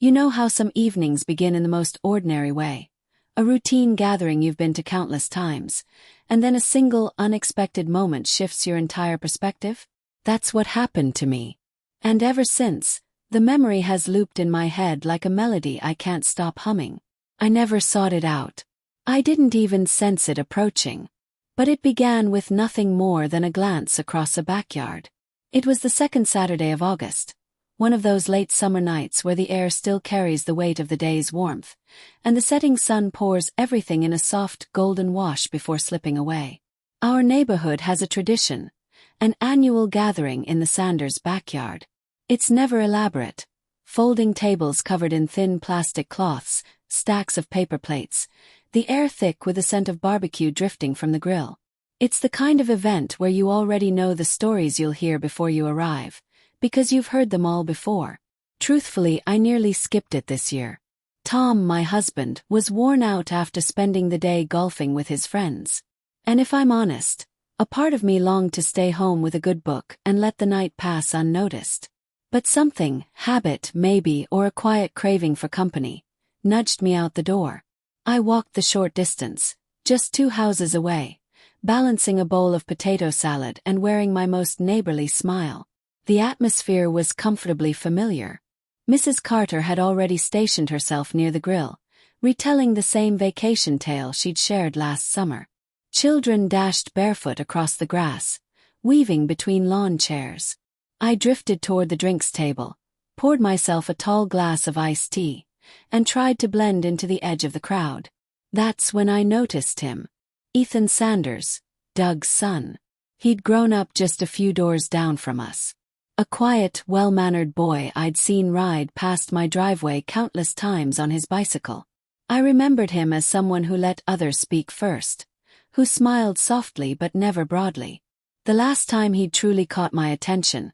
You know how some evenings begin in the most ordinary way. A routine gathering you've been to countless times, and then a single, unexpected moment shifts your entire perspective? That's what happened to me. And ever since, the memory has looped in my head like a melody I can't stop humming. I never sought it out. I didn't even sense it approaching. But it began with nothing more than a glance across a backyard. It was the second Saturday of August, one of those late summer nights where the air still carries the weight of the day's warmth, and the setting sun pours everything in a soft, golden wash before slipping away. Our neighborhood has a tradition, an annual gathering in the Sanders backyard. It's never elaborate. Folding tables covered in thin plastic cloths, stacks of paper plates, the air thick with the scent of barbecue drifting from the grill. It's the kind of event where you already know the stories you'll hear before you arrive, because you've heard them all before. Truthfully, I nearly skipped it this year. Tom, my husband, was worn out after spending the day golfing with his friends. And if I'm honest, a part of me longed to stay home with a good book and let the night pass unnoticed. But something, habit maybe, or a quiet craving for company, nudged me out the door. I walked the short distance, just 2 houses away, balancing a bowl of potato salad and wearing my most neighborly smile. The atmosphere was comfortably familiar. Mrs. Carter had already stationed herself near the grill, retelling the same vacation tale she'd shared last summer. Children dashed barefoot across the grass, weaving between lawn chairs. I drifted toward the drinks table, poured myself a tall glass of iced tea, and tried to blend into the edge of the crowd. That's when I noticed him. Ethan Sanders, Doug's son. He'd grown up just a few doors down from us. A quiet, well-mannered boy I'd seen ride past my driveway countless times on his bicycle. I remembered him as someone who let others speak first, who smiled softly but never broadly. The last time he'd truly caught my attention,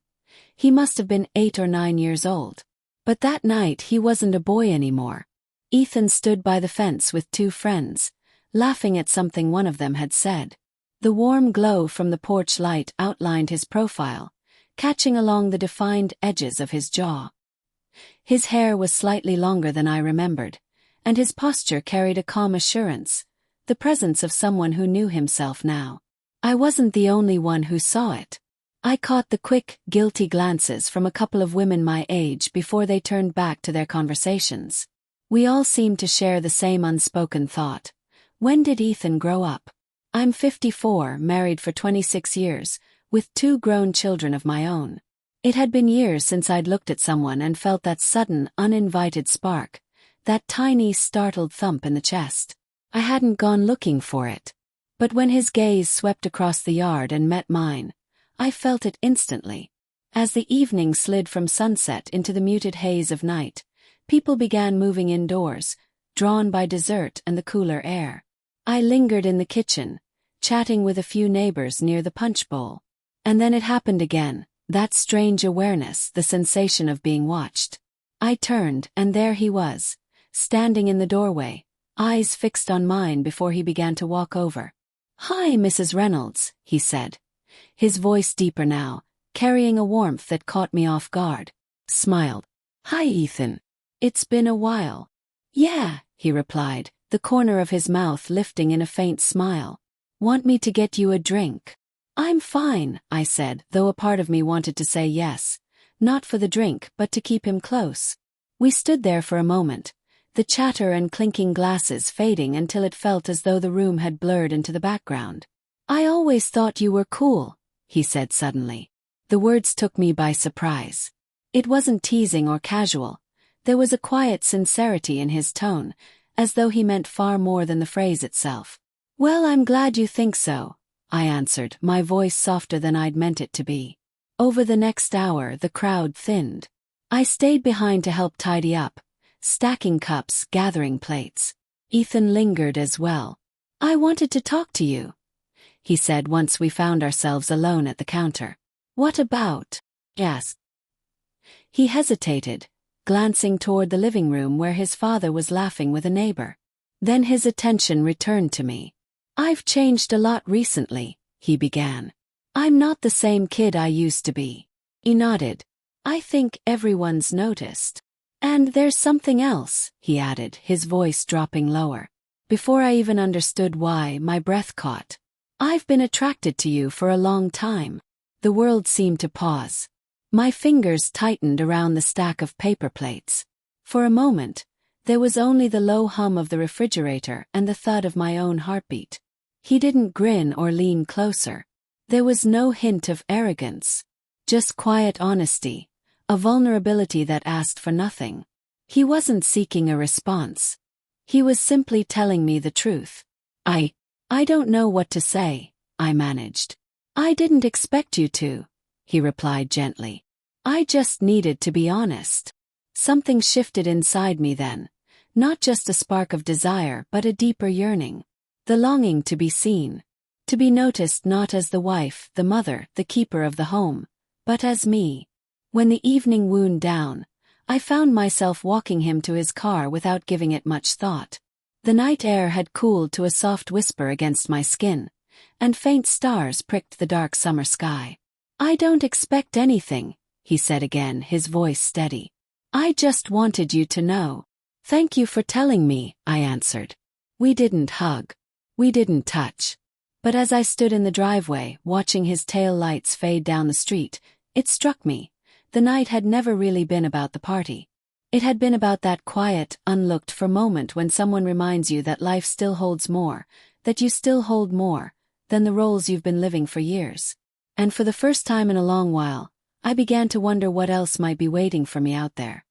he must have been 8 or 9 years old. But that night he wasn't a boy anymore. Ethan stood by the fence with 2 friends, laughing at something one of them had said. The warm glow from the porch light outlined his profile, catching along the defined edges of his jaw. His hair was slightly longer than I remembered, and his posture carried a calm assurance, the presence of someone who knew himself now. I wasn't the only one who saw it. I caught the quick, guilty glances from a couple of women my age before they turned back to their conversations. We all seemed to share the same unspoken thought. When did Ethan grow up? I'm 54, married for 26 years, with 2 grown children of my own. It had been years since I'd looked at someone and felt that sudden, uninvited spark, that tiny, startled thump in the chest. I hadn't gone looking for it. But when his gaze swept across the yard and met mine, I felt it instantly. As the evening slid from sunset into the muted haze of night, people began moving indoors, drawn by dessert and the cooler air. I lingered in the kitchen, chatting with a few neighbors near the punch bowl. And then it happened again, that strange awareness, the sensation of being watched. I turned, and there he was, standing in the doorway, eyes fixed on mine before he began to walk over. "Hi, Mrs. Reynolds," he said, his voice deeper now, carrying a warmth that caught me off guard. Smiled. "Hi, Ethan. It's been a while." "Yeah," he replied, the corner of his mouth lifting in a faint smile. "Want me to get you a drink?" "I'm fine," I said, though a part of me wanted to say yes, not for the drink but to keep him close. We stood there for a moment, the chatter and clinking glasses fading until it felt as though the room had blurred into the background. "I always thought you were cool," he said suddenly. The words took me by surprise. It wasn't teasing or casual. There was a quiet sincerity in his tone, as though he meant far more than the phrase itself. "Well, I'm glad you think so," I answered, my voice softer than I'd meant it to be. Over the next hour, the crowd thinned. I stayed behind to help tidy up, stacking cups, gathering plates. Ethan lingered as well. "I wanted to talk to you," he said once we found ourselves alone at the counter. "What about?" I asked. He hesitated, glancing toward the living room where his father was laughing with a neighbor. Then his attention returned to me. "I've changed a lot recently," he began. "I'm not the same kid I used to be." He nodded. "I think everyone's noticed." And there's something else, he added, his voice dropping lower. Before I even understood why, my breath caught. I've been attracted to you for a long time. The world seemed to pause. My fingers tightened around the stack of paper plates. For a moment, there was only the low hum of the refrigerator and the thud of my own heartbeat. He didn't grin or lean closer. There was no hint of arrogance. Just quiet honesty, a vulnerability that asked for nothing. He wasn't seeking a response. He was simply telling me the truth. I don't know what to say, I managed. I didn't expect you to, he replied gently. I just needed to be honest. Something shifted inside me then, not just a spark of desire but a deeper yearning. The longing to be seen. To be noticed not as the wife, the mother, the keeper of the home, but as me. When the evening wound down, I found myself walking him to his car without giving it much thought. The night air had cooled to a soft whisper against my skin, and faint stars pricked the dark summer sky. I don't expect anything, he said again, his voice steady. I just wanted you to know. Thank you for telling me, I answered. We didn't hug. We didn't touch. But as I stood in the driveway, watching his tail lights fade down the street, it struck me. The night had never really been about the party. It had been about that quiet, unlooked-for moment when someone reminds you that life still holds more, that you still hold more, than the roles you've been living for years. And for the first time in a long while, I began to wonder what else might be waiting for me out there.